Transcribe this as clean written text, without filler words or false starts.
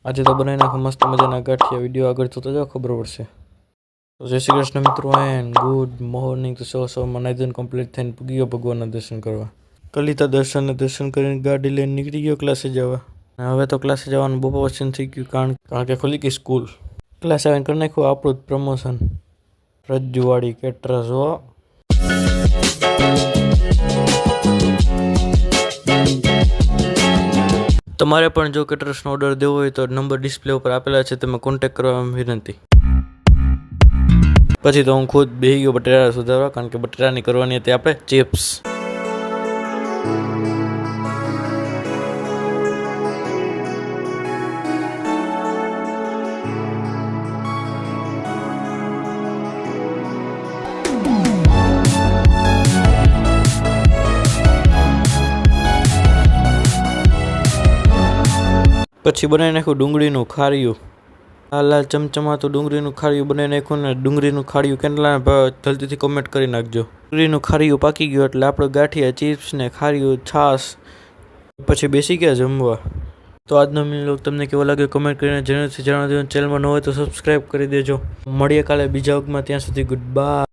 આજે તો બનાવી નાખો મસ્ત મજાના ગાંઠિયા. વિડીયો આગળ જોતો જાઓ, ખબર પડશે. તો જય શ્રી કૃષ્ણ મિત્રો, એન્ડ ગુડ મોર્નિંગ. તો સૌમાં નાઇઝન કમ્પ્લીટ થઈને પૂગી ગયો ભગવાનના દર્શન કરવા. કલિતા દર્શન કરીને ગાડી લઈને નીકળી ગયો ક્લાસે જવા. હવે તો ક્લાસે જવાનું બહુ પસંદ થઈ ગયું, કારણ કે ખુલી ગઈ સ્કૂલ. ક્લાસે આવીને કરી નાખ્યું આપણું જ પ્રમોશન. રજવાડી કેટરસ હો. તમારે પણ જો કેટરસનો ઓર્ડર દેવો હોય તો નંબર ડિસ્પ્લે ઉપર આપેલા છે, તમે કોન્ટેક્ટ કરવા વિનંતી. પછી તો હું ખુદ બેસી ગયો બટેટા સુધારવા, કારણ કે બટેટાની કરવાની હતી આપણે ચિપ્સ. પછી બનાવી નાખ્યું ડુંગળીનું ખારિયું. લાલ ચમચમાતું ડુંગળીનું ખારિયું બનાવી નાખ્યું. ને ડુંગળીનું ખારિયું કેટલા જલ્દીથી કમેન્ટ કરી નાખજો. ડુંગળીનું ખારિયું પાકી ગયું એટલે આપણે ગાંઠિયા, ચિપ્સ ને ખારિયું, છાશ પછી બેસી ગયા જમવા. તો આજનો વ્લોગ તમને કેવો લાગ્યો કમેન્ટ કરીને જરૂરથી જણાવજો. ચેનલમાં ન હોય તો સબસ્ક્રાઈબ કરી દેજો. મળીએ કાલે બીજા વ્લોગમાં. ત્યાં સુધી ગુડ બાય.